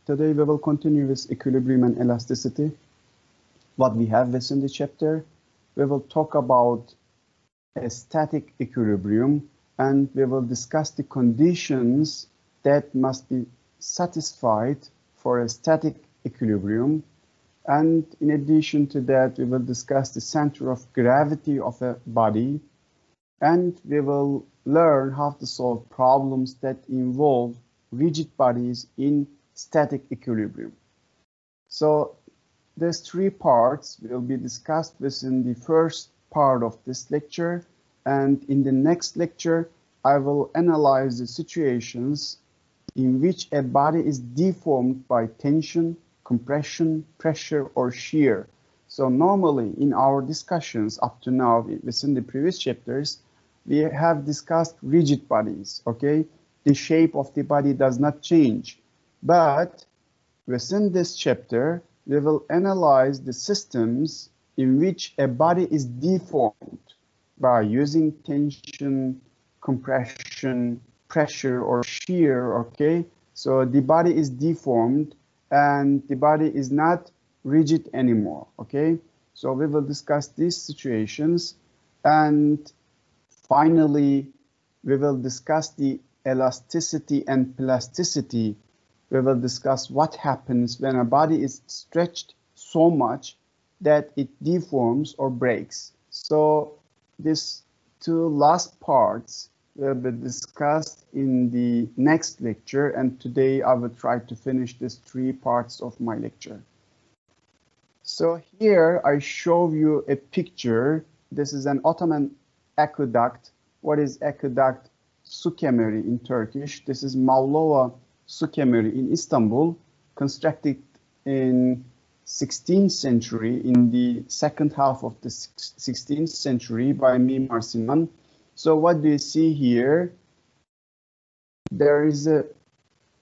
Today we will continue with equilibrium and elasticity. What we have within the chapter, we will talk about a static equilibrium and we will discuss the conditions that must be satisfied for a static equilibrium. And in addition to that, we will discuss the center of gravity of a body, and we will learn how to solve problems that involve rigid bodies in static equilibrium. So these three parts will be discussed within the first part of this lecture, and in the next lecture I will analyze the situations in which a body is deformed by tension, compression, pressure, or shear. So normally in our discussions up to now within the previous chapters, we have discussed rigid bodies, okay? The shape of the body does not change. But within this chapter, we will analyze the systems in which a body is deformed by using tension, compression, pressure, or shear, okay? So the body is deformed and the body is not rigid anymore, okay? So we will discuss these situations, and finally, we will discuss the elasticity and plasticity. We will discuss what happens when a body is stretched so much that it deforms or breaks. So these two last parts will be discussed in the next lecture, and today I will try to finish these three parts of my lecture. So here I show you a picture. This is an Ottoman aqueduct. What is aqueduct? Su kemeri in Turkish. This is Mavlova Su kemeri in Istanbul, constructed in 16th century, in the second half of the 16th century by Mimar Sinan. So what do you see here? There is a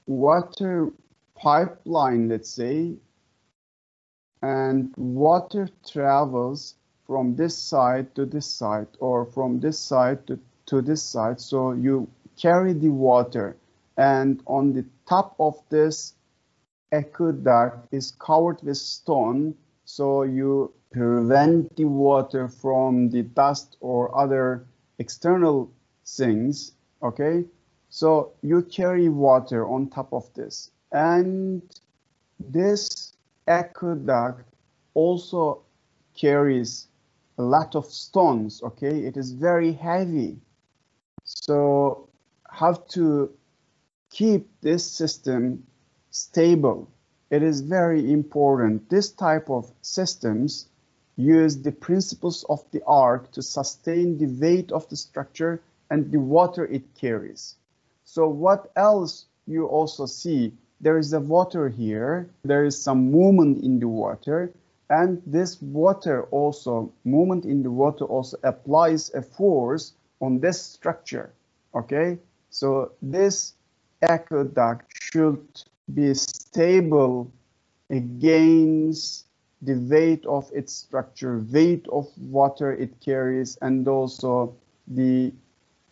water pipeline, let's say, and water travels from this side to this side, or from this side to this side. So you carry the water, and on the top of this aqueduct is covered with stone, so you prevent the water from the dust or other external things, okay? So you carry water on top of this, and this aqueduct also carries a lot of stones, okay? It is very heavy. So how to keep this system stable? It is very important. This type of systems use the principles of the arc to sustain the weight of the structure and the water it carries. So what else you also see? There is the water here. There is some movement in the water, and this water also, movement in the water also applies a force on this structure, okay? So this aqueduct should be stable against the weight of its structure, weight of water it carries, and also the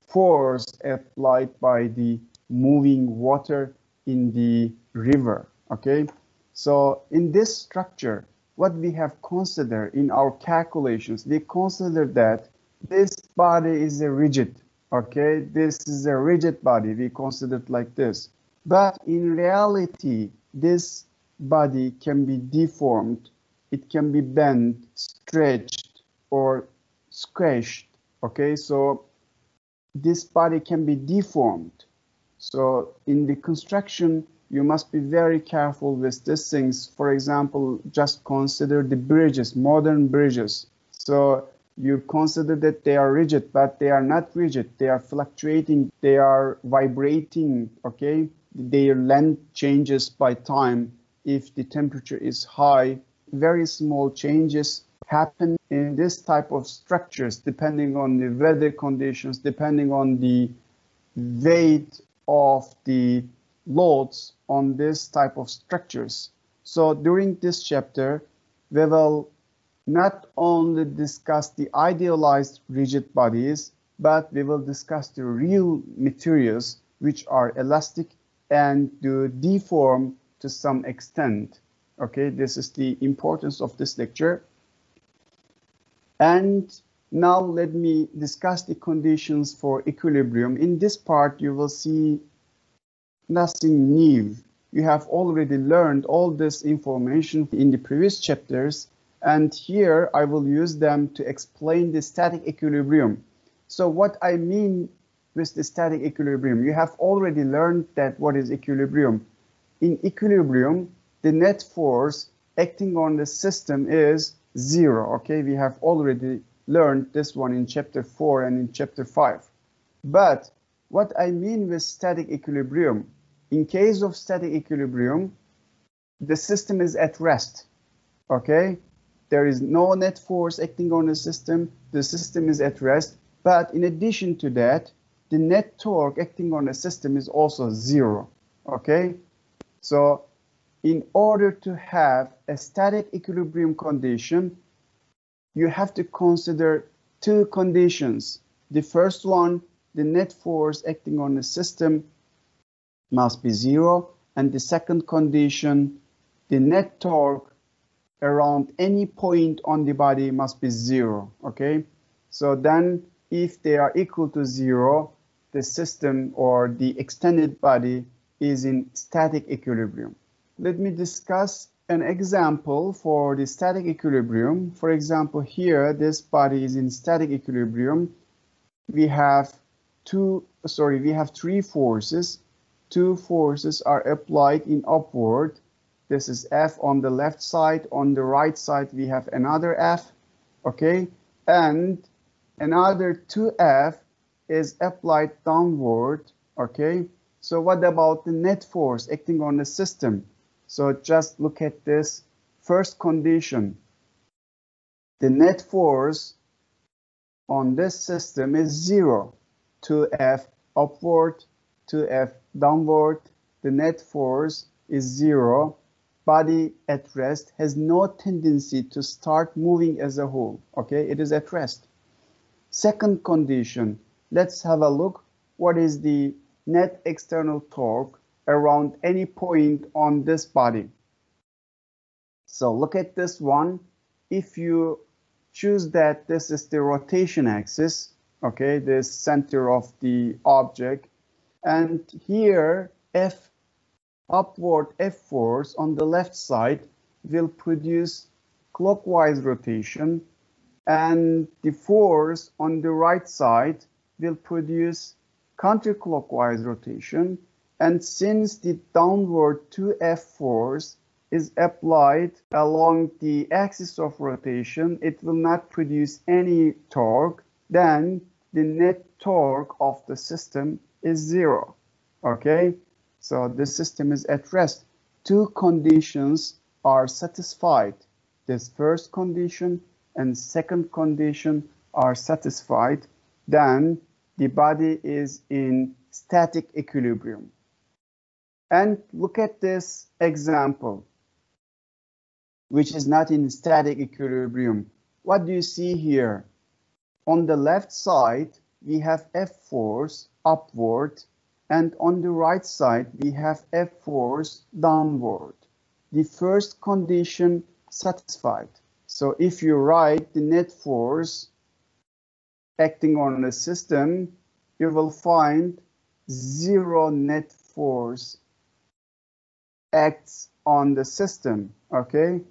force applied by the moving water in the river, okay? So in this structure, what we have considered in our calculations, we consider that this body is a rigid, okay? This is a rigid body, we consider it like this. But in reality, this body can be deformed, it can be bent, stretched, or squished, okay? So this body can be deformed. So in the construction, you must be very careful with these things. For example, just consider the bridges, modern bridges. So you consider that they are rigid, but they are not rigid. They are fluctuating, they are vibrating, okay? Their length changes by time. If the temperature is high, very small changes happen in this type of structures, depending on the weather conditions, depending on the weight of the loads on this type of structures. So during this chapter, we will not only discuss the idealized rigid bodies, but we will discuss the real materials which are elastic and do deform to some extent. Okay, this is the importance of this lecture. And now let me discuss the conditions for equilibrium. In this part, you will see nothing new. You have already learned all this information in the previous chapters, and here I will use them to explain the static equilibrium. So what I mean with the static equilibrium, you have already learned that what is equilibrium. In equilibrium, the net force acting on the system is 0. Okay, we have already learned this one in chapter 4 and in chapter 5. But what I mean with static equilibrium, in case of static equilibrium, the system is at rest. Okay, there is no net force acting on the system is at rest. But in addition to that, the net torque acting on the system is also 0. Okay, so in order to have a static equilibrium condition, you have to consider two conditions. The first one, the net force acting on the system must be 0. And the second condition, the net torque around any point on the body must be 0. Okay, so then if they are equal to 0, the system or the extended body is in static equilibrium. Let me discuss an example for the static equilibrium. For example, here, this body is in static equilibrium. We have three forces. Two forces are applied in upward. This is F on the left side. On the right side, we have another F. Okay, and another 2F is applied downward. Okay, so what about the net force acting on the system? So just look at this first condition. The net force on this system is 0. 2F upward, 2F downward. The net force is 0. Body at rest has no tendency to start moving as a whole. Okay, it is at rest. Second condition, let's have a look. What is the net external torque around any point on this body? So look at this one. If you choose that this is the rotation axis, okay, this center of the object, and here upward F force on the left side will produce clockwise rotation, and the force on the right side will produce counterclockwise rotation. And since the downward 2F force is applied along the axis of rotation, it will not produce any torque. Then the net torque of the system is 0. Okay, so the system is at rest. Two conditions are satisfied. This first condition and second condition are satisfied. Then the body is in static equilibrium. And look at this example, which is not in static equilibrium. What do you see here? On the left side, we have F force upward, and on the right side, we have F force downward. The first condition satisfied. So if you write the net force acting on the system, you will find 0 net force acts on the system. Okay,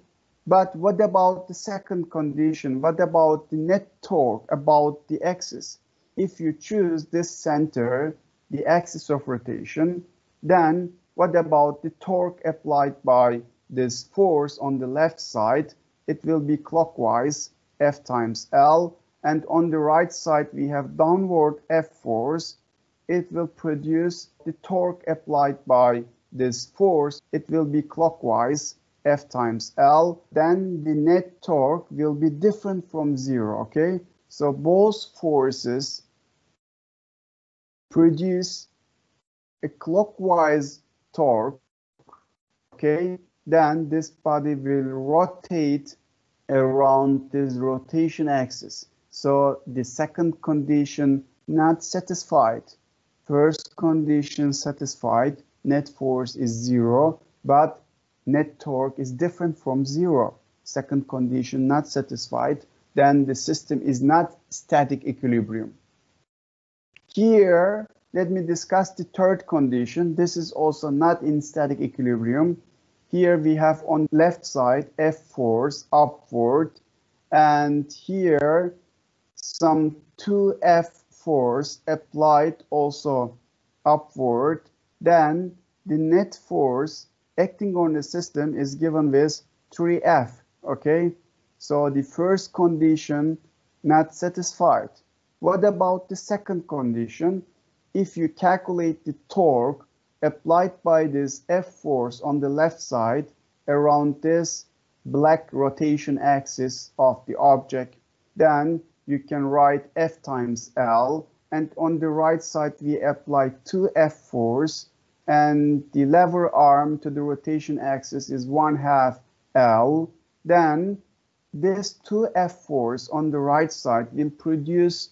but what about the second condition? What about the net torque, about the axis? If you choose this center, the axis of rotation, then what about the torque applied by this force on the left side? It will be clockwise, F times L, and on the right side we have downward F force. It will produce the torque applied by this force. It will be clockwise, F times L. Then the net torque will be different from 0. Okay, so both forces produce a clockwise torque. Okay, then this body will rotate around this rotation axis. So the second condition not satisfied. First condition satisfied, net force is 0. but net torque is different from zero. Second condition not satisfied, then the system is not static equilibrium. Here, let me discuss the third condition. This is also not in static equilibrium. Here we have on the left side F force upward, and here some 2F force applied also upward. Then the net force acting on the system is given with 3F. Okay, so the first condition not satisfied. What about the second condition? If you calculate the torque applied by this F force on the left side around this black rotation axis of the object, then you can write F times L, and on the right side we apply 2F force, and the lever arm to the rotation axis is 1/2 L. Then this 2F force on the right side will produce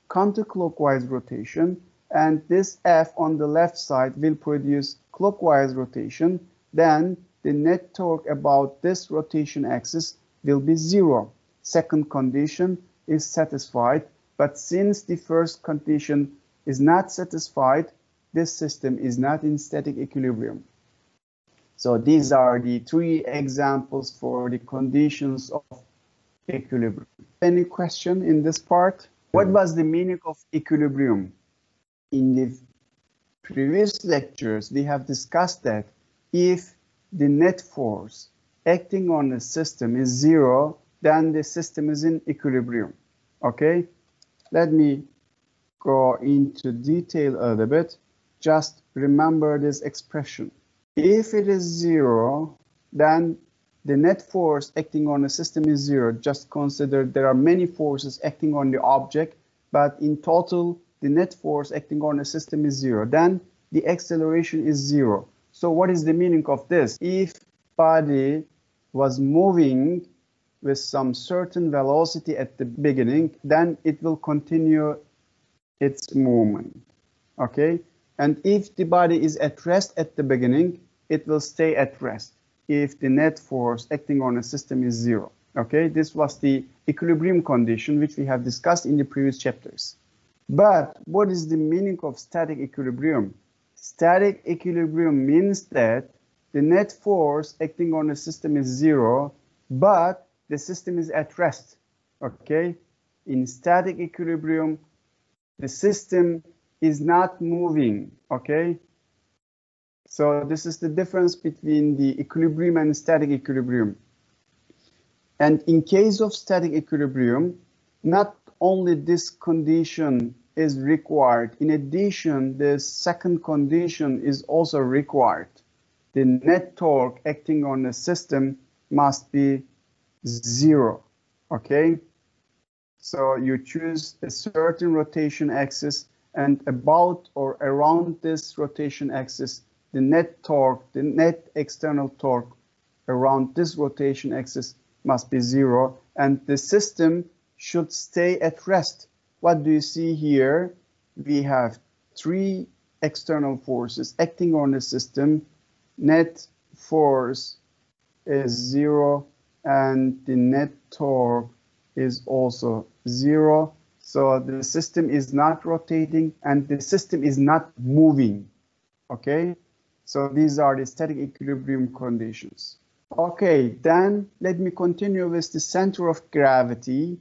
counterclockwise rotation, and this F on the left side will produce clockwise rotation. Then the net torque about this rotation axis will be 0. Second condition is satisfied, but since the first condition is not satisfied, this system is not in static equilibrium. So these are the three examples for the conditions of equilibrium. Any question in this part? What was the meaning of equilibrium? In the previous lectures, we have discussed that if the net force acting on a system is 0, then the system is in equilibrium. Okay, let me go into detail a little bit. Just remember this expression. If it is 0, then the net force acting on a system is 0. Just consider there are many forces acting on the object, but in total, the net force acting on a system is 0. Then the acceleration is 0. So what is the meaning of this? If body was moving with some certain velocity at the beginning, then it will continue its movement. Okay? And if the body is at rest at the beginning, it will stay at rest if the net force acting on a system is 0. Okay, this was the equilibrium condition which we have discussed in the previous chapters. But what is the meaning of static equilibrium? Static equilibrium means that the net force acting on a system is 0, but the system is at rest. Okay, in static equilibrium, the system is not moving. Okay, so this is the difference between the equilibrium and static equilibrium. And in case of static equilibrium, not only this condition is required, in addition, the second condition is also required. The net torque acting on the system must be 0. Okay, so you choose a certain rotation axis, and about or around this rotation axis, the net torque, the net external torque around this rotation axis must be 0, and the system should stay at rest. What do you see here? We have 3 external forces acting on the system. Net force is 0, and the net torque is also 0. So the system is not rotating and the system is not moving. Okay, so these are the static equilibrium conditions. Okay, then let me continue with the center of gravity.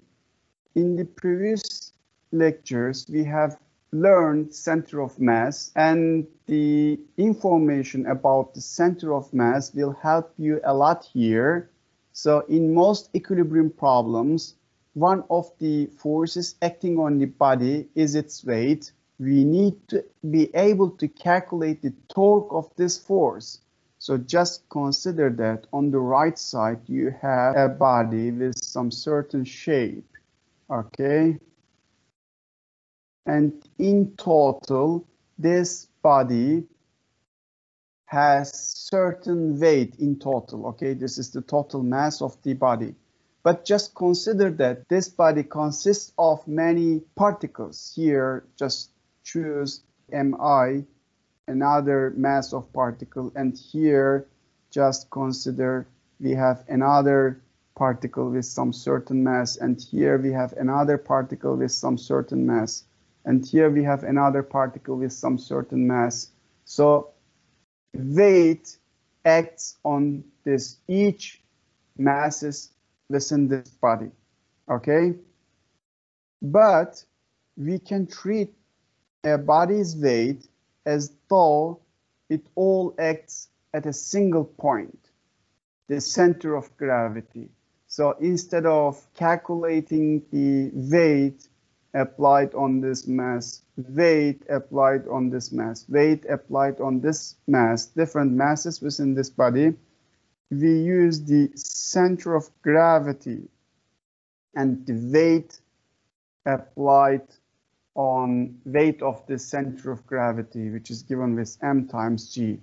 In the previous lectures, we have learned center of mass, and the information about the center of mass will help you a lot here. So in most equilibrium problems, one of the forces acting on the body is its weight. We need to be able to calculate the torque of this force. So just consider that on the right side, you have a body with some certain shape. Okay. And in total, this body has certain weight in total. Okay, this is the total mass of the body. But just consider that this body consists of many particles. Here, just choose Mi, another mass of particle, and here just consider we have another particle with some certain mass, and here we have another particle with some certain mass, and here we have another particle with some certain mass. So weight acts on this each masses within this body, okay? But we can treat a body's weight as though it all acts at a single point, the center of gravity. So instead of calculating the weight applied on this mass, weight applied on this mass, weight applied on this mass, different masses within this body, we use the center of gravity and the weight applied on weight of the center of gravity, which is given with m times g.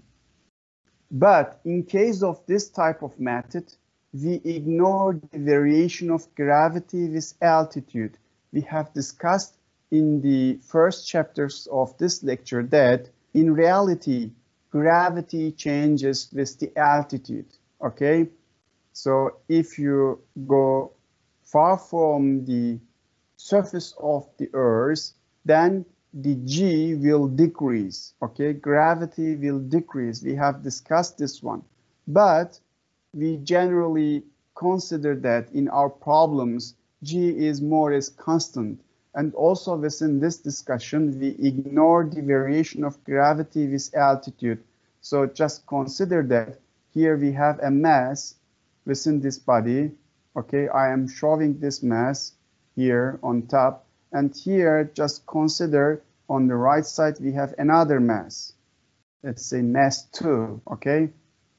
But in case of this type of method, we ignore the variation of gravity with altitude. We have discussed in the first chapters of this lecture that in reality, gravity changes with the altitude, okay? So if you go far from the surface of the Earth, then the G will decrease, okay? Gravity will decrease. We have discussed this one. But we generally consider that in our problems, G is more or less constant. And also within this discussion, we ignore the variation of gravity with altitude. So just consider that here we have a mass within this body. Okay, I am showing this mass here on top. And here, just consider on the right side, we have another mass. Let's say mass 2, okay?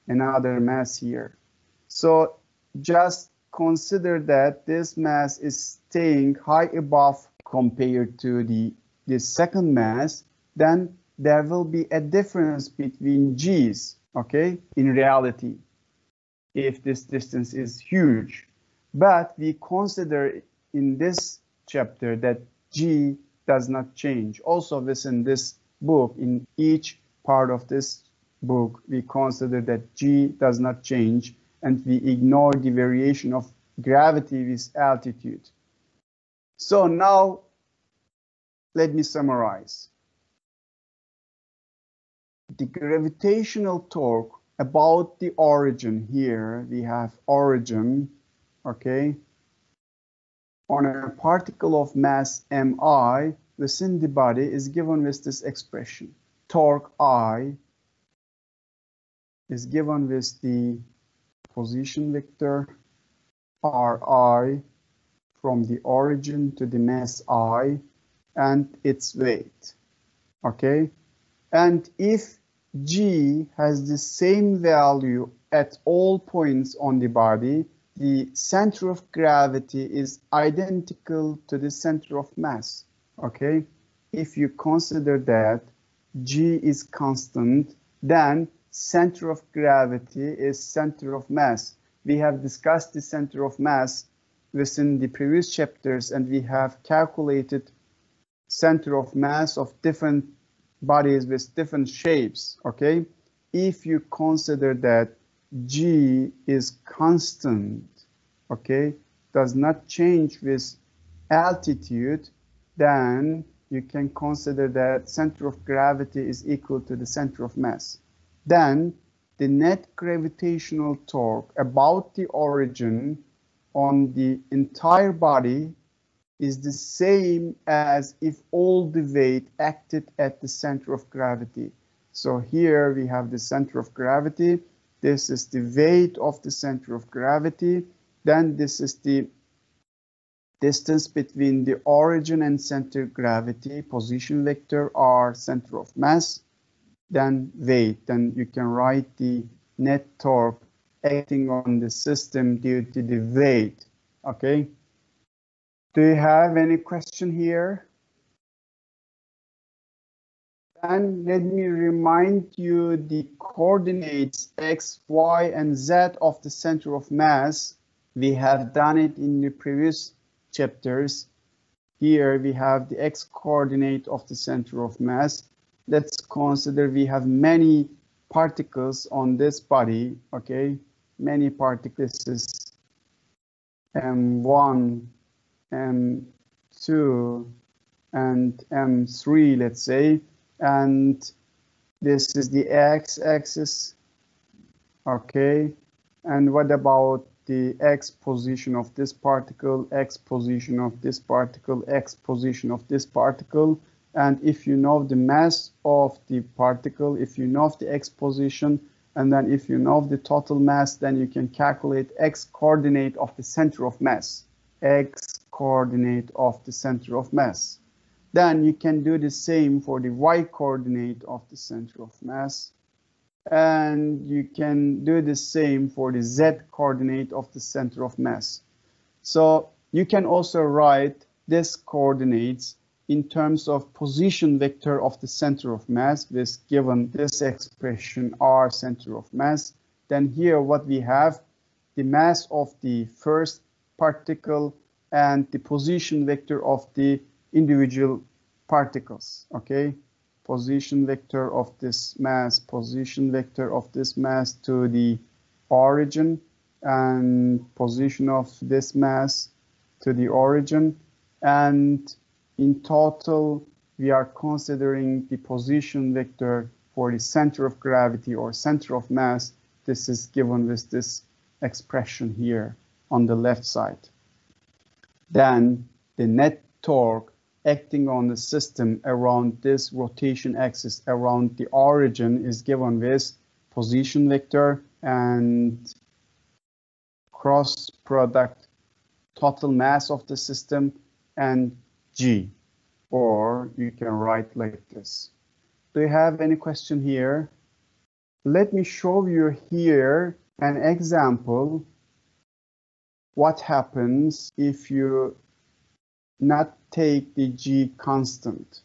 Another mass here. So just consider that this mass is staying high above compared to the second mass, then there will be a difference between G's, okay, in reality, if this distance is huge. But we consider in this chapter that G does not change. Also within this book, in each part of this book, we consider that G does not change, and we ignore the variation of gravity with altitude. So now, let me summarize. The gravitational torque about the origin here, we have origin, okay, on a particle of mass mi within the body is given with this expression. Torque I is given with the position vector Ri from the origin to the mass I and its weight, okay? And if G has the same value at all points on the body, the center of gravity is identical to the center of mass, okay? If you consider that G is constant, then center of gravity is center of mass. We have discussed the center of mass within the previous chapters, and we have calculated center of mass of different bodies with different shapes, okay? If you consider that G is constant, okay, does not change with altitude, then you can consider that center of gravity is equal to the center of mass. Then the net gravitational torque about the origin on the entire body is the same as if all the weight acted at the center of gravity. So here we have the center of gravity. This is the weight of the center of gravity. Then this is the distance between the origin and center of gravity, position vector or center of mass, then weight. Then you can write the net torque acting on the system due to the weight, okay? Do you have any question here? And let me remind you the coordinates X, Y, and Z of the center of mass. We have done it in the previous chapters. Here we have the X coordinate of the center of mass. Let's consider we have many particles on this body, okay? Many particles. This is M1, M2, and M3, let's say. And this is the x-axis, okay? And what about the x position of this particle, x position of this particle, x position of this particle? And if you know the mass of the particle, if you know the x position, and then if you know the total mass, then you can calculate x coordinate of the center of mass, x coordinate of the center of mass. Then you can do the same for the y coordinate of the center of mass. And you can do the same for the z coordinate of the center of mass. So you can also write this coordinates in terms of position vector of the center of mass, with given this expression r center of mass. Then here what we have, the mass of the first particle and the position vector of the individual particles, okay? Position vector of this mass, position vector of this mass to the origin, and position of this mass to the origin. And in total, we are considering the position vector for the center of gravity or center of mass. This is given with this expression here on the left side. Then the net torque acting on the system around this rotation axis around the origin is given with position vector and cross product total mass of the system and G, or you can write like this. Do you have any question here? Let me show you here an example. What happens if you not take the G constant?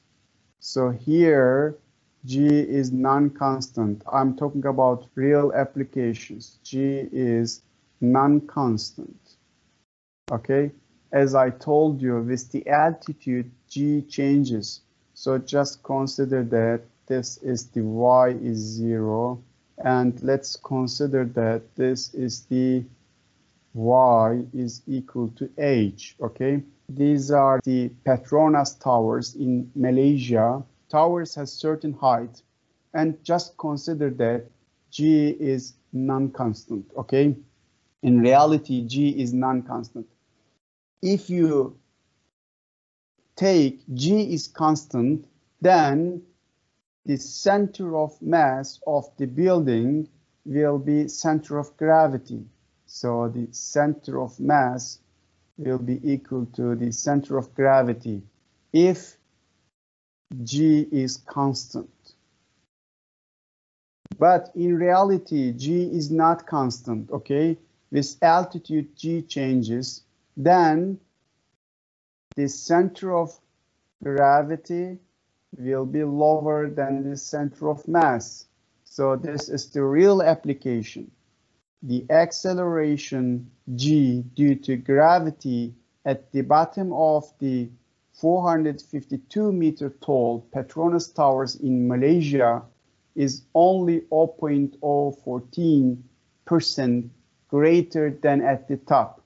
So here G is non-constant. I'm talking about real applications. G is non-constant. Okay, as I told you, with the altitude G changes. So just consider that this is the Y is 0, and let's consider that this is the Y is equal to H, okay? These are the Petronas towers in Malaysia. Towers has certain height, and just consider that G is non-constant, okay? In reality, G is non-constant. If you take G is constant, then the center of mass of the building will be center of gravity. So the center of mass will be equal to the center of gravity if G is constant. But in reality, G is not constant, okay? With altitude G changes, then the center of gravity will be lower than the center of mass. So this is the real application. The acceleration G due to gravity at the bottom of the 452 meter tall Petronas towers in Malaysia is only 0.014% greater than at the top.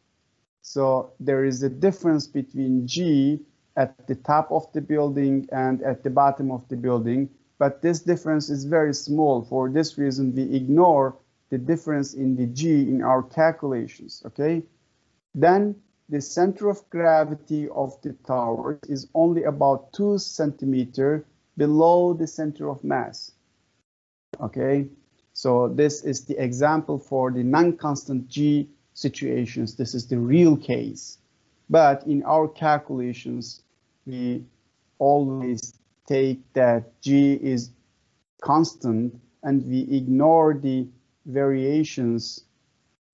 So there is a difference between G at the top of the building and at the bottom of the building, but this difference is very small. For this reason, we ignore the difference in the G in our calculations, okay? Then the center of gravity of the tower is only about 2 centimeters below the center of mass, okay? So this is the example for the non-constant G situations. This is the real case. But in our calculations, we always take that G is constant and we ignore the variations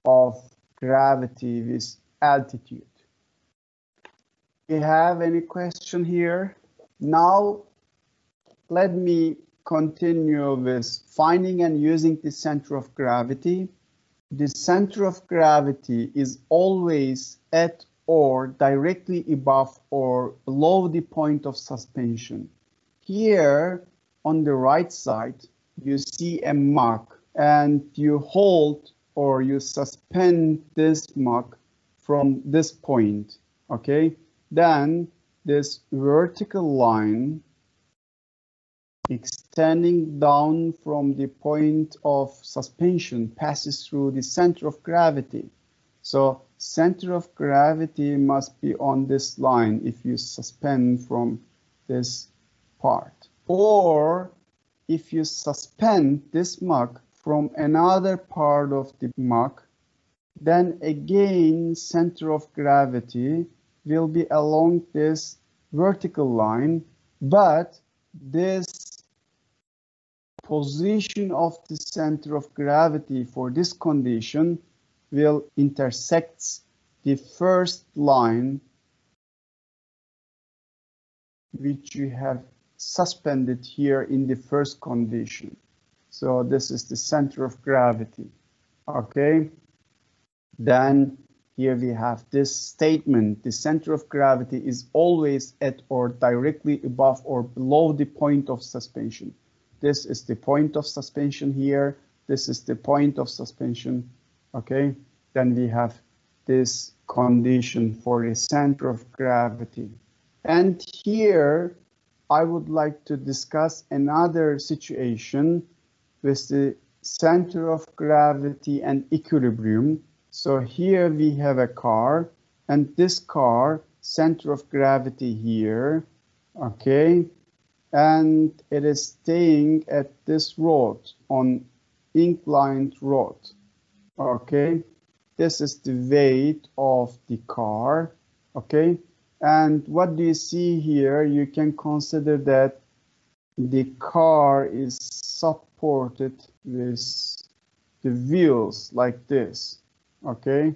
of gravity with altitude. Do you have any question here? Now, let me continue with finding and using the center of gravity. The center of gravity is always at or directly above or below the point of suspension. Here on the right side, you see a mug and you hold or you suspend this mug from this point, okay? Then this vertical line extending down from the point of suspension passes through the center of gravity. So center of gravity must be on this line if you suspend from this part. Or if you suspend this mug from another part of the mug, then again center of gravity will be along this vertical line, but this position of the center of gravity for this condition will intersect the first line which you have suspended here in the first condition. So this is the center of gravity, okay? Then here we have this statement: the center of gravity is always at or directly above or below the point of suspension. This is the point of suspension here. This is the point of suspension, okay? Then we have this condition for the center of gravity. And here I would like to discuss another situation with the center of gravity and equilibrium. So here we have a car, and this car, center of gravity here, okay? And it is staying at this road, on inclined road, okay? This is the weight of the car, okay? And what do you see here? You can consider that the car is supported with the wheels like this, okay?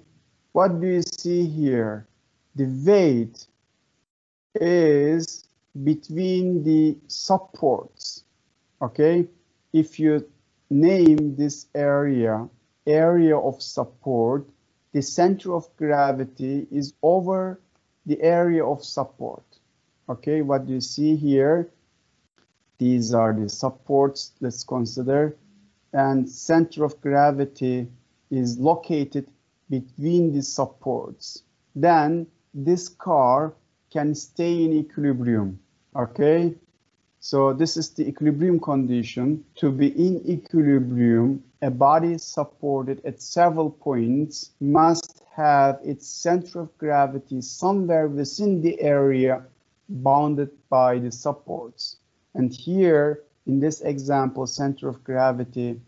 What do you see here? The weight is between the supports, okay? If you name this area of support, the center of gravity is over the area of support, okay? What you see here, these are the supports, let's consider, and center of gravity is located between the supports. Then this car can stay in equilibrium, okay? So this is the equilibrium condition. To be in equilibrium, a body supported at several points must have its center of gravity somewhere within the area bounded by the supports. And here, in this example, center of gravity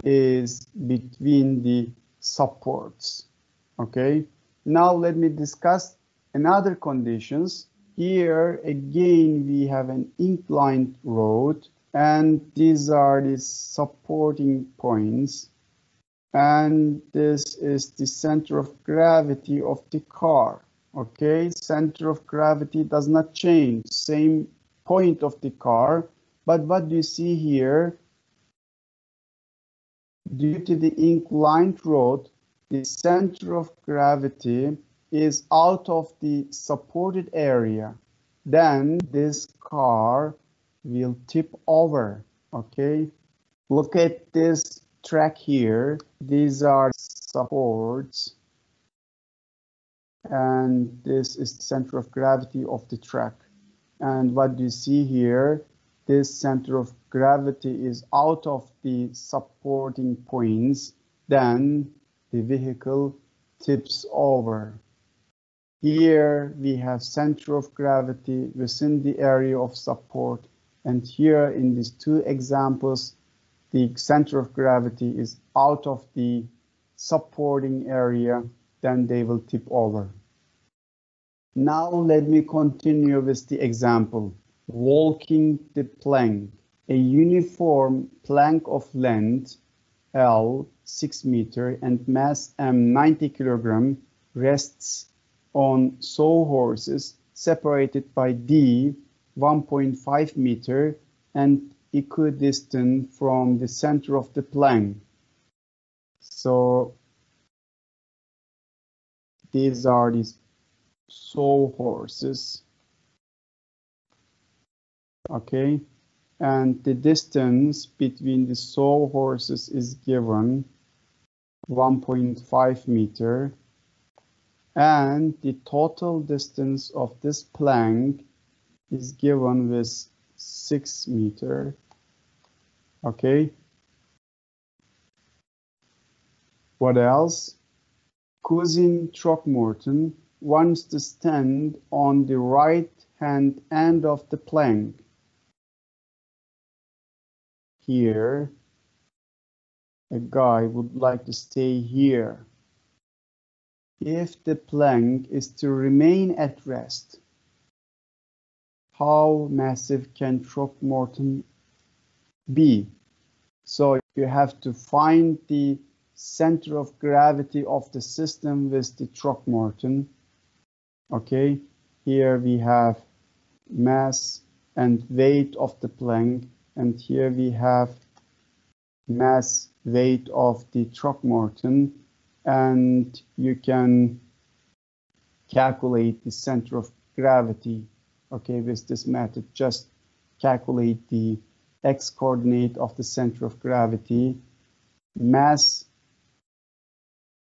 is between the supports, okay? Now let me discuss another conditions. Here again we have an inclined road, and these are the supporting points, and this is the center of gravity of the car, okay? Center of gravity does not change, same point of the car, but what do you see here? Due to the inclined road, the center of gravity is out of the supported area. Then this car will tip over, okay? Look at this track here. These are supports, and this is the center of gravity of the track. And what do you see here? This center of gravity is out of the supporting points. Then the vehicle tips over. Here we have center of gravity within the area of support. And here in these two examples, the center of gravity is out of the supporting area. Then they will tip over. Now let me continue with the example. Walking the plank. A uniform plank of length L 6 meter and mass M 90 kilogram rests on sawhorses separated by D 1.5 meter and equidistant from the center of the plank. So these are these sawhorses, okay? and the distance between the sawhorses is given 1.5 meter, and the total distance of this plank is given with 6 meter. Okay. What else? Cousin Throckmorton wants to stand on the right hand end of the plank. Here, a guy would like to stay here. If the plank is to remain at rest, how massive can Throckmorton be? So you have to find the center of gravity of the system with the Throckmorton. Okay, here we have mass and weight of the plank, and here we have mass weight of the Throckmorton, and you can calculate the center of gravity. Okay, with this method, just calculate the x coordinate of the center of gravity. Mass,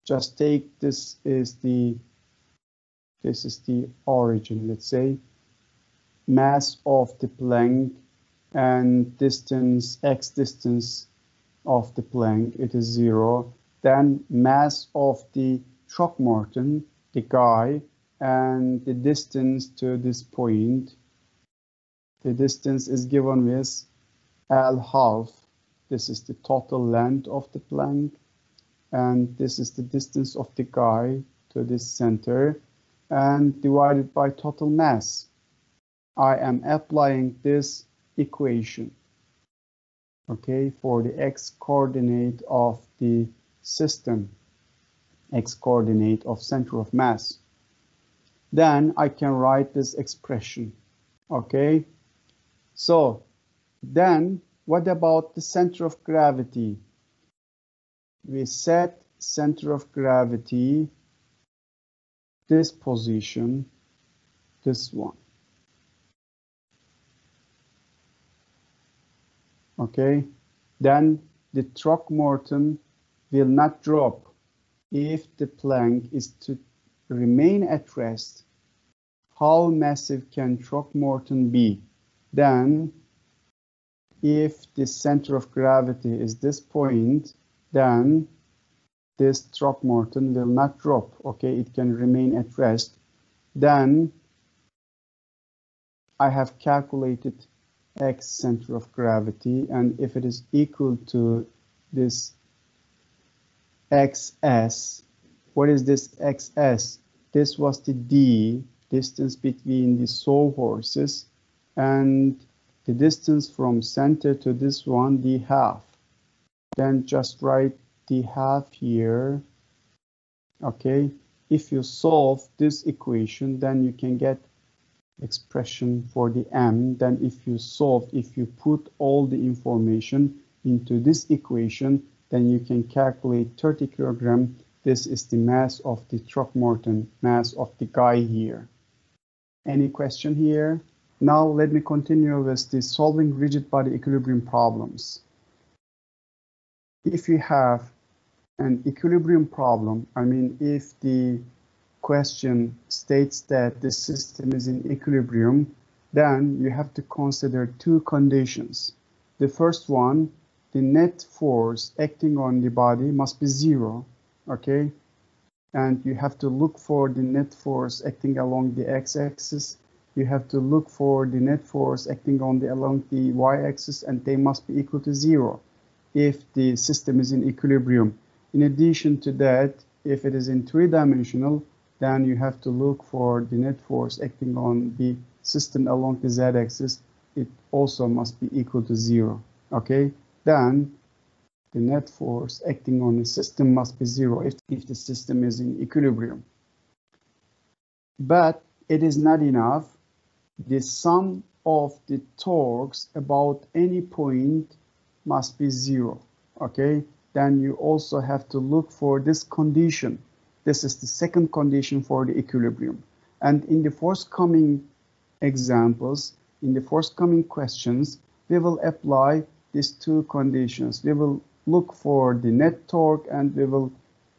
just take this is the origin, let's say, mass of the plank and distance, x distance of the plank, it is 0. Then mass of the Throckmorton, the guy, and the distance to this point. The distance is given with L half. This is the total length of the plank, and this is the distance of the guy to this center, and divided by total mass. I am applying this equation, okay, for the x coordinate of the system, x coordinate of center of mass. Then I can write this expression, okay? So then what about the center of gravity? We set center of gravity this position, this one. Okay, then the Throckmorton will not drop if the plank is to remain at rest. How massive can Throckmorton be? Then if the center of gravity is this point, then this Throckmorton will not drop. Okay, it can remain at rest. Then I have calculated x center of gravity, and if it is equal to this xs, what is this xs? This was the d, distance between the sawhorses, and the distance from center to this one, d half. Then just write d half here. Okay, if you solve this equation, then you can get expression for the m. Then if you put all the information into this equation, then you can calculate 30 kilogram. This is the mass of the Throckmorton, mass of the guy here. Any question here? Now let me continue with the solving rigid body equilibrium problems. If you have an equilibrium problem, I mean, if the question states that the system is in equilibrium, then you have to consider two conditions. The first one, the net force acting on the body must be 0, okay? And you have to look for the net force acting along the x-axis. You have to look for the net force acting along the y-axis, and they must be equal to 0 if the system is in equilibrium. In addition to that, if it is in 3-dimensional, then you have to look for the net force acting on the system along the z-axis. It also must be equal to 0, okay? Then the net force acting on the system must be 0 if the system is in equilibrium. But it is not enough. The sum of the torques about any point must be 0, okay? Then you also have to look for this condition. This is the second condition for the equilibrium. And in the forthcoming examples, in the forthcoming questions, we will apply these two conditions. We will look for the net torque and we will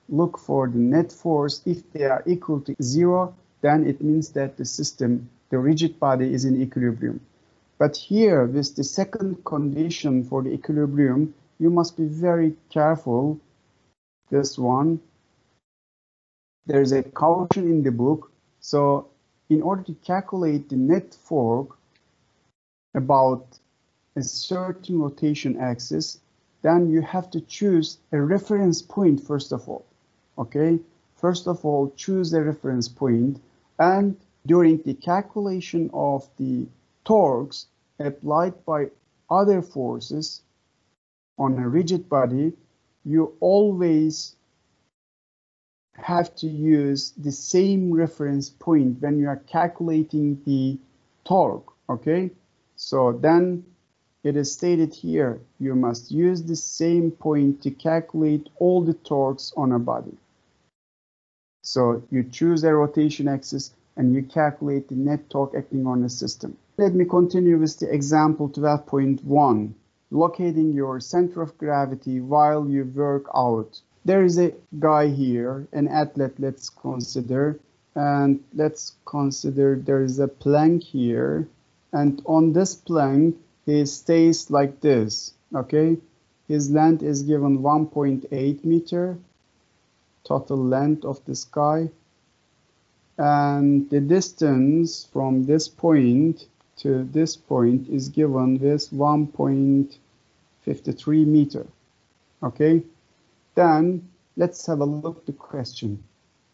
look for the net force. If they are equal to 0, then it means that the system, the rigid body, is in equilibrium. But here, with the second condition for the equilibrium, you must be very careful. This one, there is a caution in the book. So in order to calculate the net torque about a certain rotation axis, then you have to choose a reference point first of all. Okay, first of all, choose a reference point, and during the calculation of the torques applied by other forces on a rigid body, you always have to use the same reference point when you are calculating the torque. Okay, so then it is stated here, you must use the same point to calculate all the torques on a body. So you choose a rotation axis and you calculate the net torque acting on the system. Let me continue with the example 12.1, locating your center of gravity while you work out. There is a guy here, an athlete, let's consider, and let's consider there is a plank here, and on this plank he stays like this. Okay, his length is given 1.8 meter, total length of this guy, and the distance from this point to this point is given with 1.53 meter. Okay, then let's have a look at the question.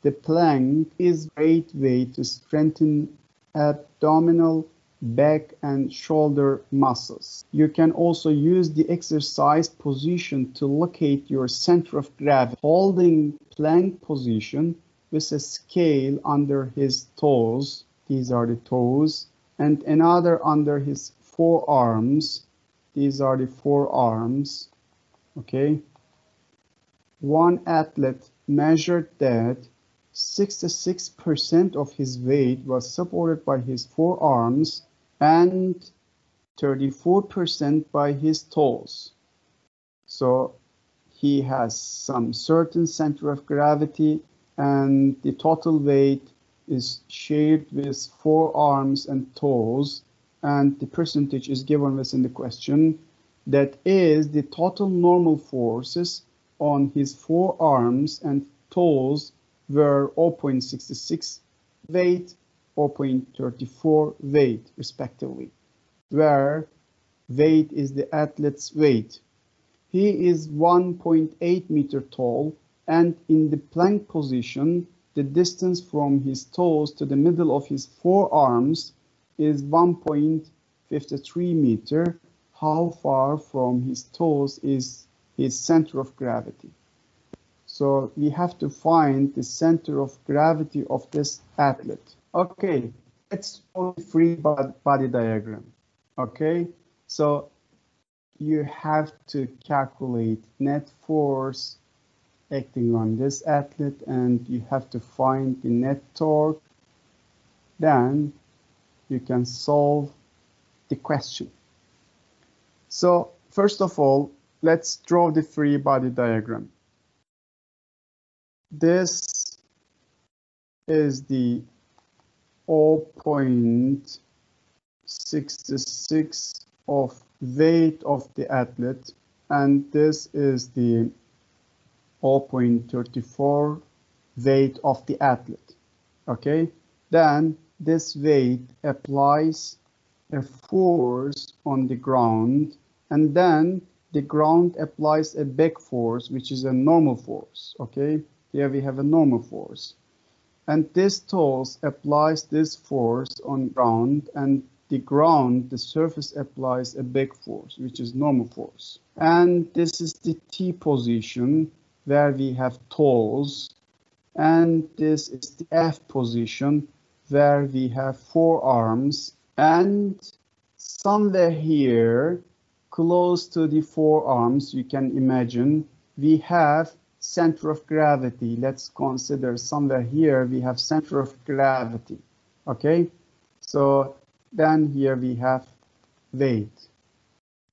The plank is great way to strengthen abdominal, back and shoulder muscles. You can also use the exercise position to locate your center of gravity. Holding plank position with a scale under his toes, these are the toes, and another under his forearms, these are the forearms. Okay, one athlete measured that 66% of his weight was supported by his forearms and 34% by his toes. So he has some certain center of gravity and the total weight is shared with forearms and toes, and the percentage is given within the question. That is the total normal forces on his forearms and toes were 0.66 weight, 0.34 weight respectively, where weight is the athlete's weight. He is 1.8 meter tall, and in the plank position, the distance from his toes to the middle of his forearms is 1.53 meter. How far from his toes is his center of gravity? So we have to find the center of gravity of this athlete. Okay, let's draw the free body diagram. Okay, so you have to calculate net force acting on this athlete and you have to find the net torque. Then you can solve the question. So first of all, let's draw the free body diagram. This is the 0.66 of weight of the athlete, and this is the 0.34 weight of the athlete. Okay, then this weight applies a force on the ground, and then the ground applies a back force, which is a normal force. Okay, here we have a normal force, and this toes applies this force on ground, and the ground, the surface applies a back force, which is normal force. And this is the T position where we have toes, and this is the F position where we have forearms, and somewhere here close to the forearms, you can imagine, we have center of gravity. Let's consider somewhere here we have center of gravity. Okay, so then here we have weight.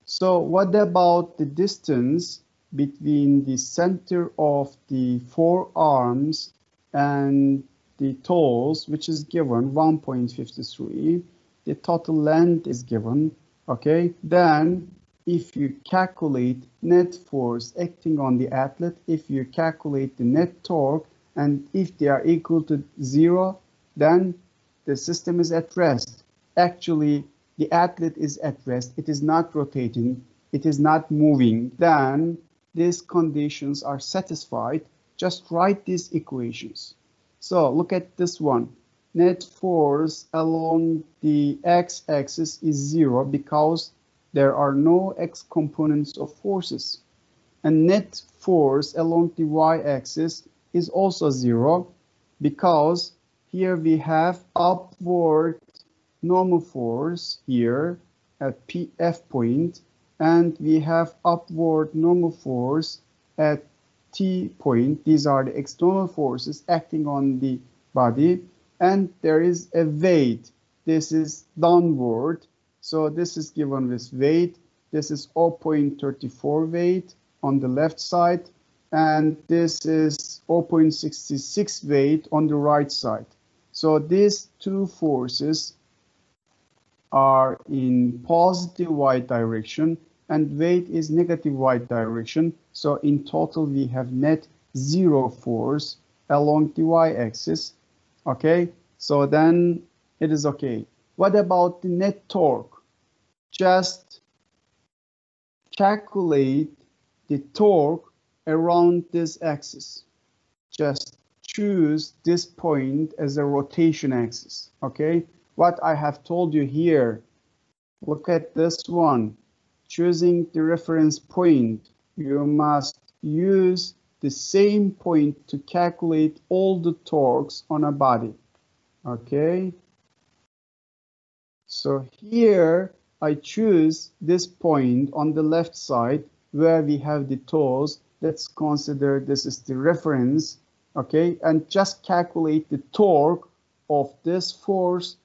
So what about the distance between the center of the forearms and the toes, which is given 1.53. The total length is given, okay? Then if you calculate net force acting on the athlete, if you calculate the net torque, and if they are equal to 0, then the system is at rest. Actually, the athlete is at rest. It is not rotating. It is not moving. Then these conditions are satisfied. Just write these equations. So look at this one. Net force along the x-axis is 0 because there are no x components of forces. And net force along the y-axis is also 0 because here we have upward normal force here at F point, and we have upward normal force at T point. These are the external forces acting on the body, and there is a weight. This is downward, so this is given with weight. This is 0.34 weight on the left side, and this is 0.66 weight on the right side. So these two forces are in positive y direction and weight is negative y direction. So in total, we have net 0 force along the y-axis. Okay, so then it is okay. What about the net torque? Just calculate the torque around this axis. Just choose this point as a rotation axis. Okay, what I have told you here, look at this one. Choosing the reference point, you must use the same point to calculate all the torques on a body. Okay, so here I choose this point on the left side where we have the toes. Let's consider this is the reference. Okay, and just calculate the torque of this force,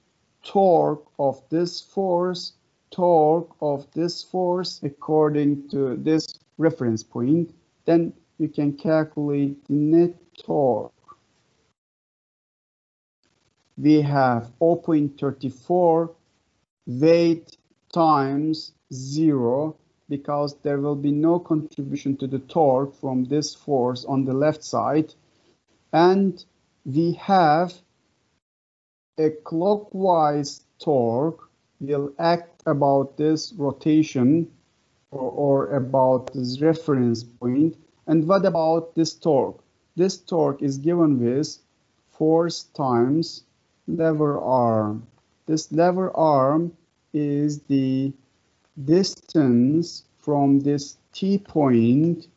torque of this force, torque of this force according to this reference point. Then you can calculate the net torque. We have 0.34 weight times 0 because there will be no contribution to the torque from this force on the left side. And we have a clockwise torque will act about this rotation or about this reference point. And what about this torque? This torque is given with force times lever arm. This lever arm is the distance from this T point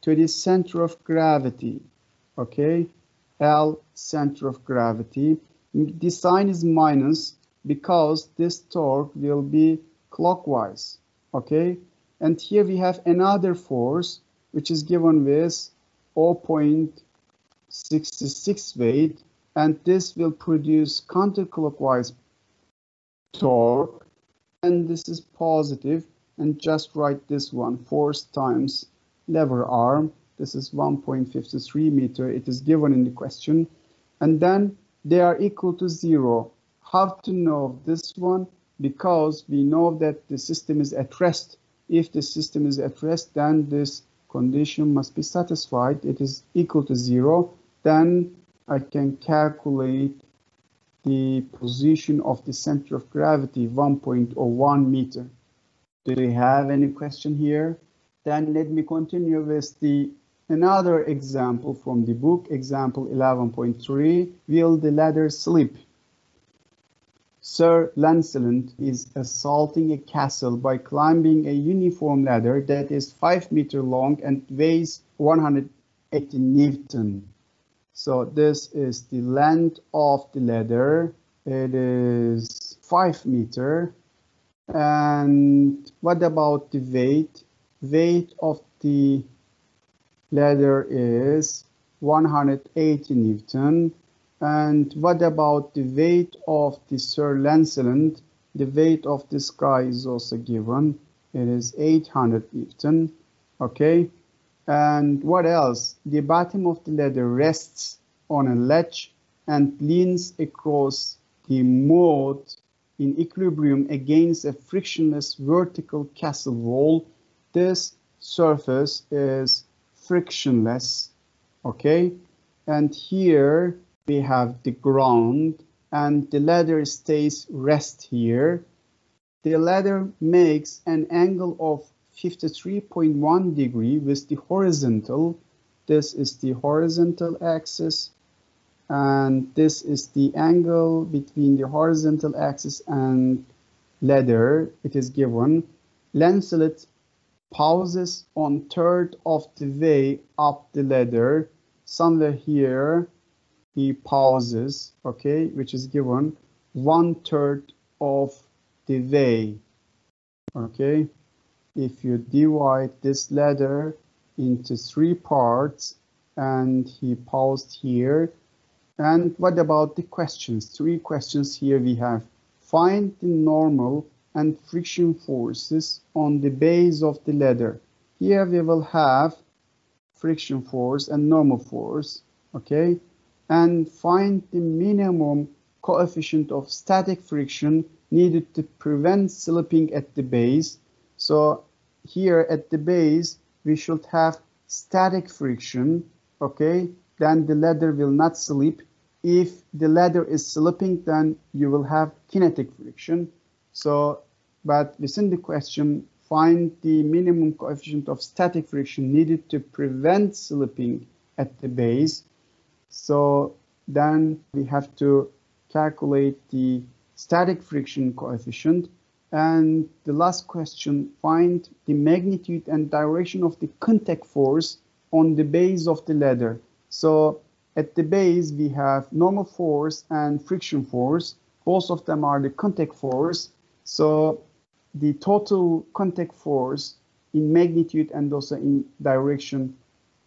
to the center of gravity. Okay, L, center of gravity. The sign is minus because this torque will be clockwise. Okay, and here we have another force which is given with 0.66 weight, and this will produce counterclockwise torque, and this is positive, and just write this one, force times lever arm. This is 1.53 meter. It is given in the question, and then they are equal to 0. How to know this one? Because we know that the system is at rest. If the system is at rest, then this condition must be satisfied. It is equal to 0. Then I can calculate the position of the center of gravity, 1.01 meter. Do you have any question here? Then let me continue with another example from the book, example 11.3. Will the ladder slip? Sir Lancelot is assaulting a castle by climbing a uniform ladder that is 5 meters long and weighs 180 Newton. So this is the length of the ladder. It is 5 meters. And what about the weight? Weight of the ladder is 180 Newton. And what about the weight of the Sir Lancelot? The weight of this guy is also given. It is 800 Newton. Okay. And what else? The bottom of the ladder rests on a ledge and leans across the moat in equilibrium against a frictionless vertical castle wall. This surface is frictionless. Okay. And here we have the ground and the ladder stays rest here. The ladder makes an angle of 53.1 degree with the horizontal. This is the horizontal axis, and this is the angle between the horizontal axis and ladder. It is given. Lancelet pauses on third of the way up the ladder. Somewhere here he pauses, okay, which is given 1/3 of the way. Okay, if you divide this ladder into 3 parts, and he paused here. And what about the questions? 3 questions here we have. Find the normal and friction forces on the base of the ladder. Here we will have friction force and normal force, okay? And find the minimum coefficient of static friction needed to prevent slipping at the base. So here at the base, we should have static friction, okay? Then the ladder will not slip. If the ladder is slipping, then you will have kinetic friction. So, but within the question, find the minimum coefficient of static friction needed to prevent slipping at the base. So then we have to calculate the static friction coefficient. And the last question, find the magnitude and direction of the contact force on the base of the ladder. So at the base, we have normal force and friction force. Both of them are the contact force. So the total contact force in magnitude and also in direction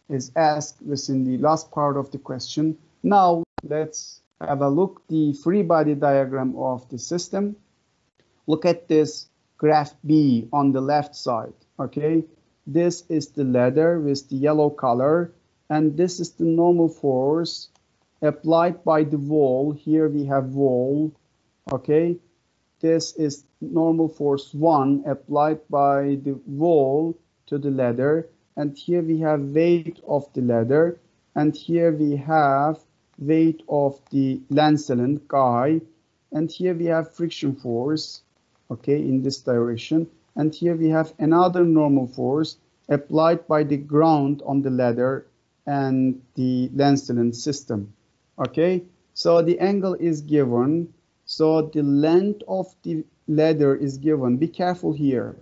is asked within the last part of the question. Now let's have a look the free body diagram of the system. Look at this graph B on the left side, okay? This is the ladder with the yellow color, and this is the normal force applied by the wall. Here we have wall, okay? This is normal force 1 applied by the wall to the ladder, and here we have weight of the ladder, and here we have weight of the Lancelot guy, and here we have friction force, okay, in this direction, and here we have another normal force applied by the ground on the ladder and the Lancelot system, okay? So the angle is given, so the length of the ladder is given. Be careful here,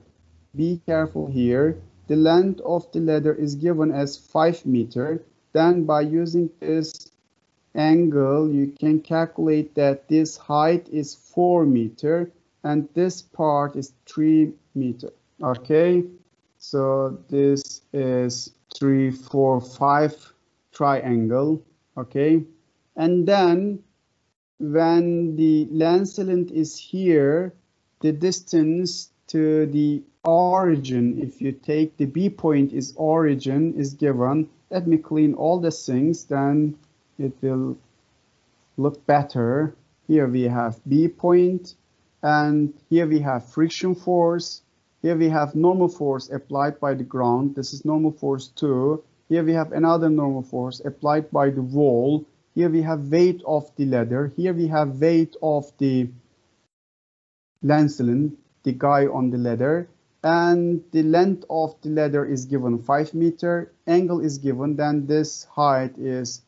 be careful here. The length of the ladder is given as 5 meters. Then by using this angle, you can calculate that this height is 4 meters and this part is 3 meters. Okay, so this is 3, 4, 5 triangle. Okay, and then when the Lancelot is here, the distance to the origin, if you take the B point is origin, is given. Let me clean all the things, then it will look better. Here we have B point, and here we have friction force. Here we have normal force applied by the ground. This is normal force 2. Here we have another normal force applied by the wall. Here we have weight of the ladder. Here we have weight of the Lancelot, the guy on the ladder. And the length of the ladder is given 5 meters. Angle is given. Then this height is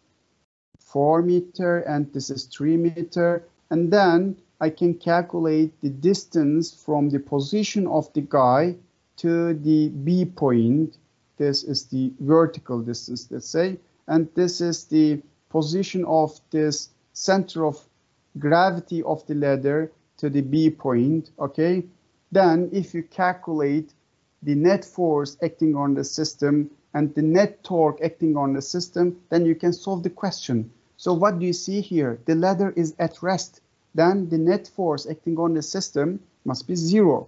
4 meters and this is 3 meters. And then I can calculate the distance from the position of the guy to the B point. This is the vertical distance, let's say. And this is the position of this center of gravity of the ladder to the B point, okay? Then if you calculate the net force acting on the system and the net torque acting on the system, then you can solve the question. So what do you see here? The ladder is at rest. Then the net force acting on the system must be 0.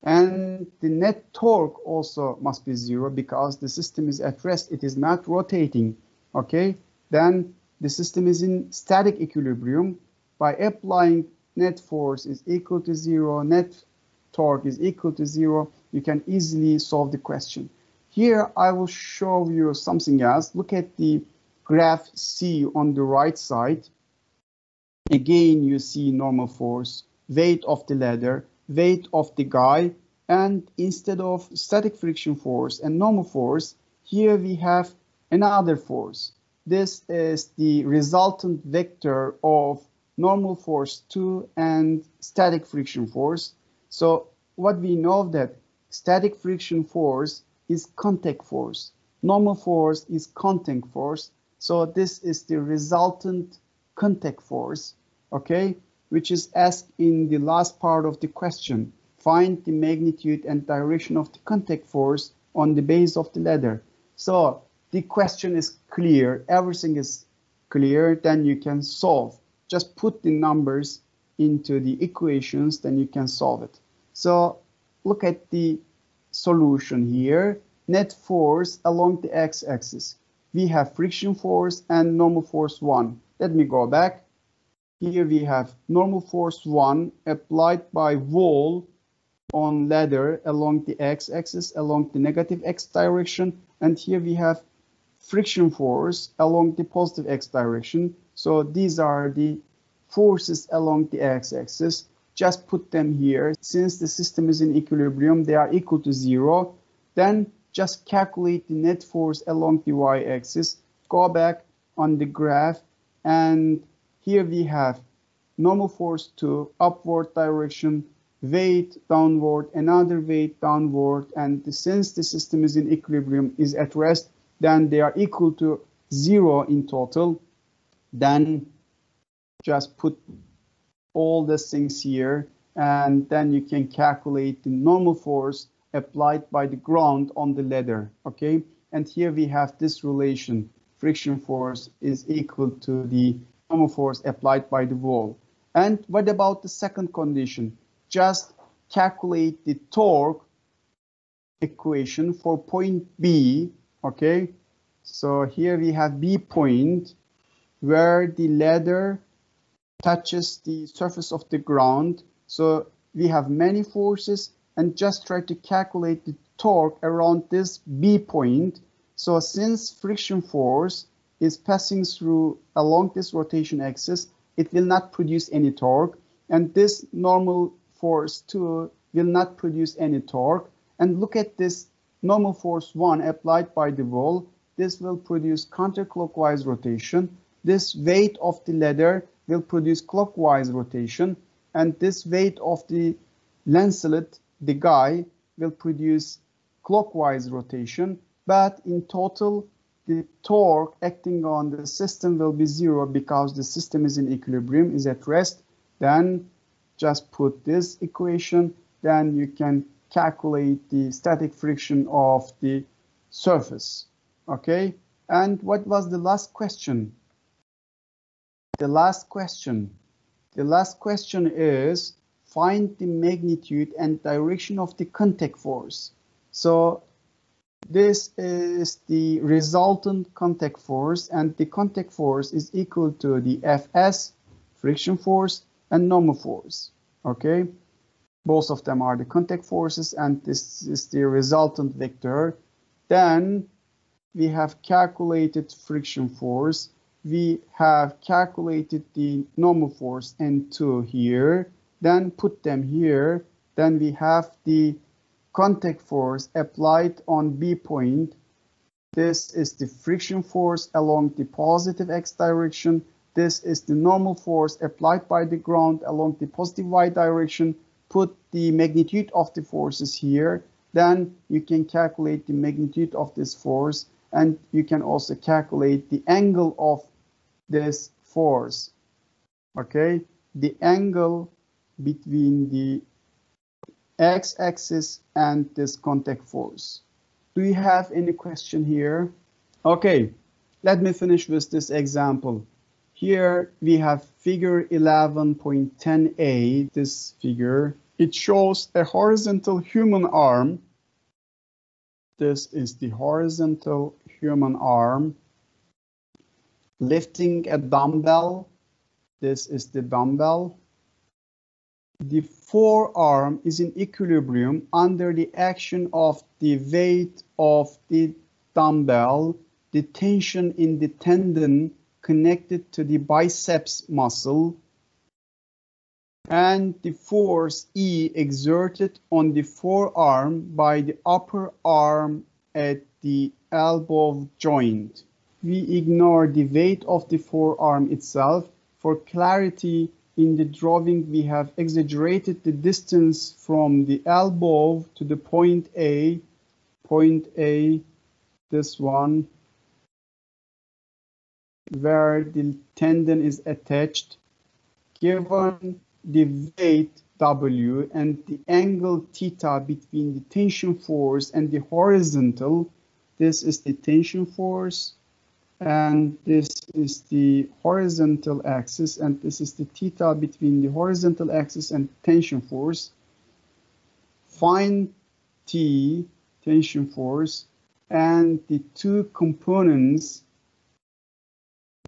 And the net torque also must be 0 because the system is at rest. It is not rotating. Okay, then the system is in static equilibrium. By applying net force is equal to 0, net torque is equal to 0, you can easily solve the question. Here I will show you something else. Look at the graph C on the right side. Again, you see normal force, weight of the ladder, weight of the guy, and instead of static friction force and normal force, here we have another force. This is the resultant vector of normal force 2 and static friction force. So what we know that static friction force is contact force. Normal force is contact force. So this is the resultant contact force, okay, which is asked in the last part of the question. Find the magnitude and direction of the contact force on the base of the ladder. So the question is clear, everything is clear, then you can solve. Just put the numbers into the equations, then you can solve it. So look at the solution here. Net force along the x-axis. We have friction force and normal force 1. Let me go back. Here we have normal force 1 applied by wall on ladder along the x-axis, along the negative x direction. And here we have friction force along the positive x direction. So these are the forces along the x-axis. Just put them here. Since the system is in equilibrium, they are equal to 0. Then just calculate the net force along the y-axis. Go back on the graph, and here we have normal force to upward direction, weight downward, another weight downward, and since the system is in equilibrium, is at rest, then they are equal to 0 in total. Then just put all the things here, and then you can calculate the normal force applied by the ground on the ladder, okay? And here we have this relation. Friction force is equal to the normal force applied by the wall. And what about the second condition? Just calculate the torque equation for point B, okay? So here we have B point where the ladder touches the surface of the ground. So we have many forces, and just try to calculate the torque around this B point. So since friction force is passing through along this rotation axis, it will not produce any torque, and this normal force 2 will not produce any torque. And look at this normal force 1 applied by the wall. This will produce counterclockwise rotation. This weight of the ladder will produce clockwise rotation, and this weight of the lancelet, the guy, will produce clockwise rotation. But in total, the torque acting on the system will be 0 because the system is in equilibrium, is at rest. Then just put this equation, then you can calculate the static friction of the surface. Okay, and what was the last question? The last question is find the magnitude and direction of the contact force. So this is the resultant contact force, and the contact force is equal to the Fs, friction force, and normal force. Okay, both of them are the contact forces, and this is the resultant vector. Then we have calculated friction force. We have calculated the normal force N2 here, then put them here. Then we have the contact force applied on B point. This is the friction force along the positive X direction. This is the normal force applied by the ground along the positive Y direction. Put the magnitude of the forces here. Then you can calculate the magnitude of this force, and you can also calculate the angle of this force. Okay, the angle between the x-axis and this contact force. Do you have any question here? Okay, let me finish with this example. Here we have figure 11.10a, this figure It shows a horizontal human arm. This is the horizontal human arm lifting a dumbbell. This is the dumbbell. The forearm is in equilibrium under the action of the weight of the dumbbell, the tension in the tendon connected to the biceps muscle, and the force E exerted on the forearm by the upper arm at the elbow joint. We ignore the weight of the forearm itself. For clarity, in the drawing, we have exaggerated the distance from the elbow to the point A, this one, where the tendon is attached. Given the weight W and the angle theta between the tension force and the horizontal, this is the tension force, and this is the horizontal axis, and this is the theta between the horizontal axis and tension force. Find T, tension force, and the two components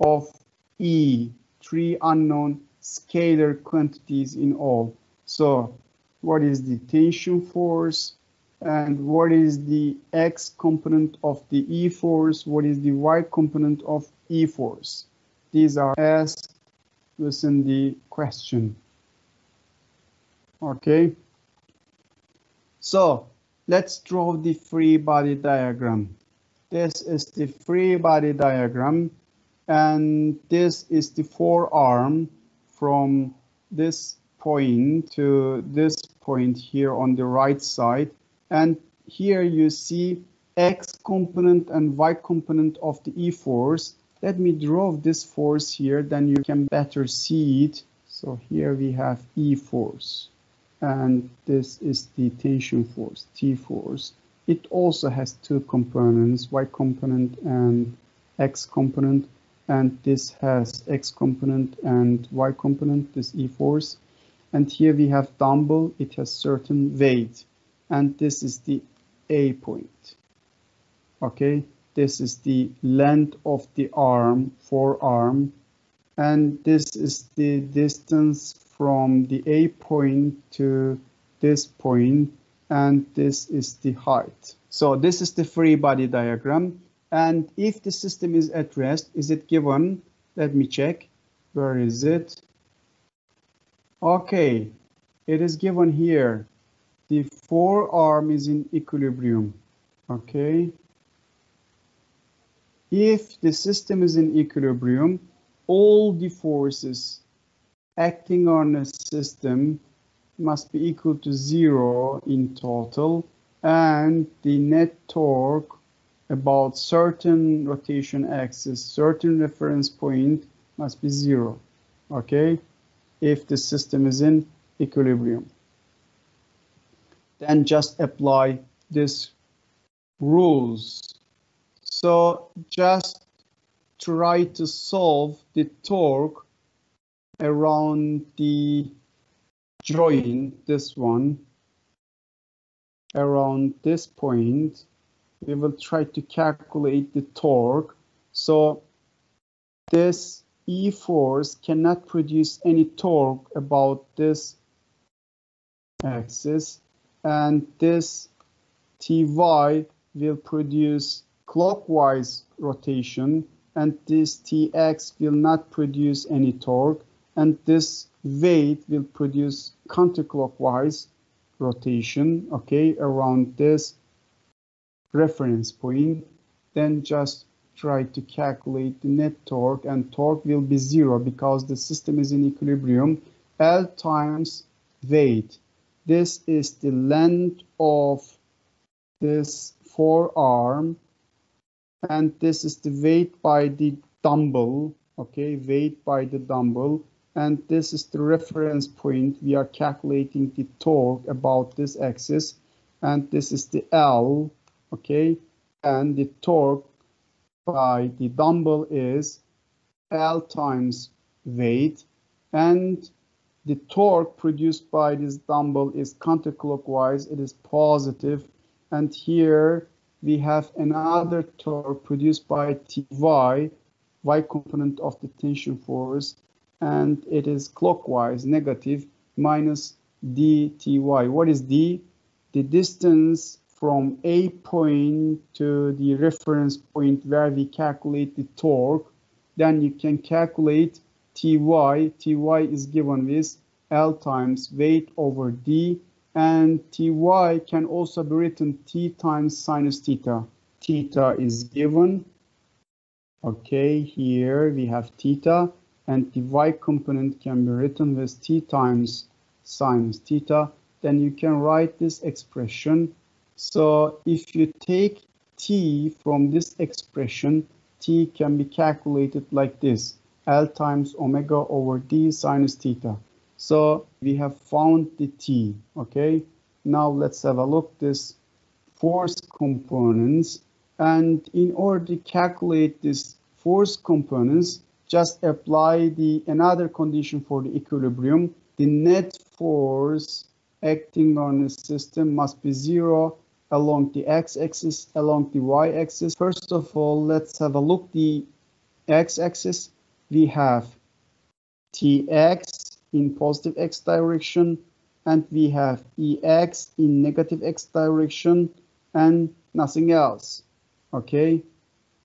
of E, three unknown scalar quantities in all. So what is the tension force, and what is the X component of the E force, what is the Y component of E force? These are asked within the question. Okay, so let's draw the free body diagram. This is the free body diagram, and this is the forearm from this point to this point here on the right side. And here you see X component and Y component of the E force. Let me draw this force here, then you can better see it. So here we have E force, and this is the tension force, T force. It also has two components, Y component and X component, and this has X component and Y component, this E force. And here we have dumbbell, it has certain weight, and this is the A point. Okay, this is the length of the arm, forearm, and this is the distance from the A point to this point, and this is the height. So this is the free body diagram. And if the system is at rest, is it given? Let me check. Where is it? Okay, it is given here. The forearm is in equilibrium. Okay. If the system is in equilibrium, all the forces acting on a system must be equal to 0 in total, and the net torque about certain rotation axis, certain reference point must be 0, okay, if the system is in equilibrium. Then just apply these rules. So just try to solve the torque around the joint, this one, around this point. We will try to calculate the torque. So this E force cannot produce any torque about this axis, and this Ty will produce clockwise rotation, and this Tx will not produce any torque, and this weight will produce counterclockwise rotation, okay, around this reference point. Then just try to calculate the net torque, and torque will be 0 because the system is in equilibrium. L times weight. This is the length of this forearm, and this is the weight by the dumbbell, okay, weight by the dumbbell, and this is the reference point. We are calculating the torque about this axis, and this is the L, okay, and the torque by the dumbbell is L times weight, and the torque produced by this dumbbell is counterclockwise, it is positive, and here we have another torque produced by Ty, y component of the tension force, and it is clockwise, negative, minus dty. What is d? The distance from A point to the reference point where we calculate the torque. Then you can calculate Ty. Ty is given with L times weight over d, and Ty can also be written T times sinus theta. Theta is given. Okay, here we have theta, and the y component can be written with T times sinus theta. Then you can write this expression. So if you take T from this expression, T can be calculated like this, L times omega over d sinus theta. So we have found the T, okay? Now let's have a look this force components. And in order to calculate this force components, just apply the another condition for the equilibrium. The net force acting on the system must be 0 along the x-axis, along the y-axis. First of all, let's have a look the x-axis. We have Tx in positive x direction, and we have Ex in negative x direction, and nothing else. Okay,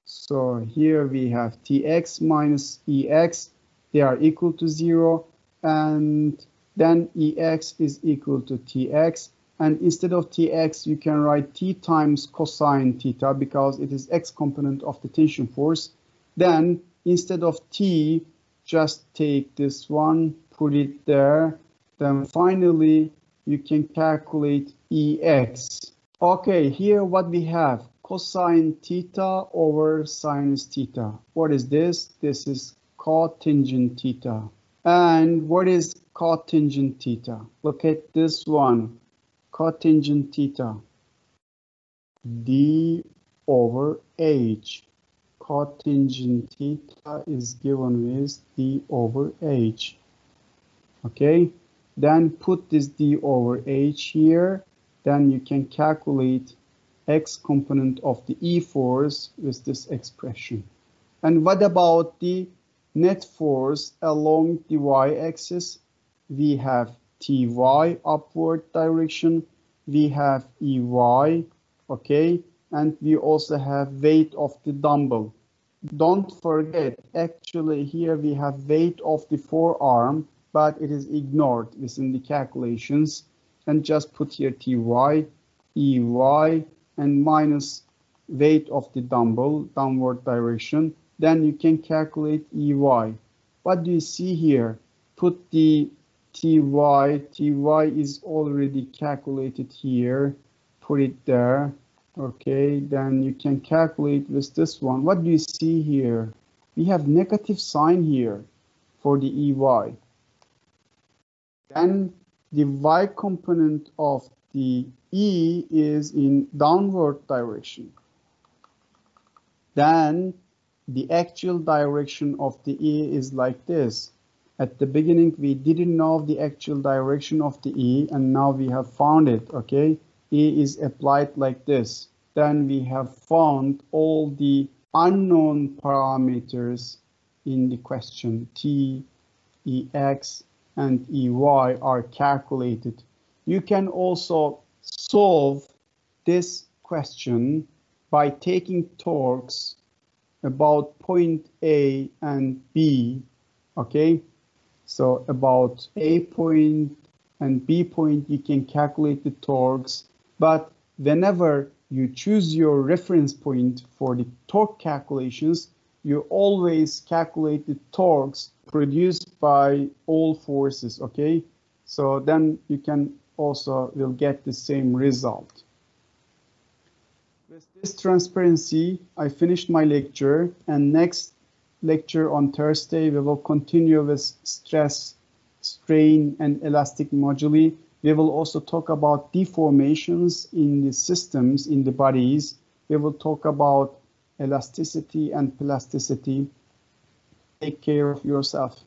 so here we have Tx minus Ex, they are equal to 0, and then Ex is equal to Tx, and instead of Tx you can write T times cosine theta because it is x component of the tension force. Then instead of T, just take this one, put it there, then finally you can calculate Ex. Okay, here what we have, cosine theta over sinus theta. What is this? This is cotangent theta. And what is cotangent theta? Look at this one, cotangent theta, d over h. Cotangent theta is given with d over h. Okay, then put this d over h here, then you can calculate x component of the E force with this expression. And what about the net force along the y-axis? We have Ty upward direction, we have Ey, okay, and we also have weight of the dumbbell. Don't forget, actually here we have weight of the forearm, but it is ignored within the calculations. And just put here Ty, Ey, and minus weight of the dumbbell, downward direction. Then you can calculate Ey. What do you see here? Put the Ty. Ty is already calculated here. Put it there. Okay, then you can calculate with this one. What do you see here? We have negative sign here for the Ey. Then the y component of the E is in downward direction. Then the actual direction of the E is like this. At the beginning, we didn't know the actual direction of the E, and now we have found it, okay? E is applied like this. Then we have found all the unknown parameters in the question. T, Ex, and Ey are calculated. You can also solve this question by taking torques about point A and B, okay? So about A point and B point, you can calculate the torques, but whenever you choose your reference point for the torque calculations, you always calculate the torques produced by all forces, okay? So then you can also will get the same result. With this transparency, I finished my lecture, and next lecture on Thursday, we will continue with stress, strain, and elastic moduli. We will also talk about deformations in the systems, in the bodies. We will talk about elasticity and plasticity. Take care of yourself.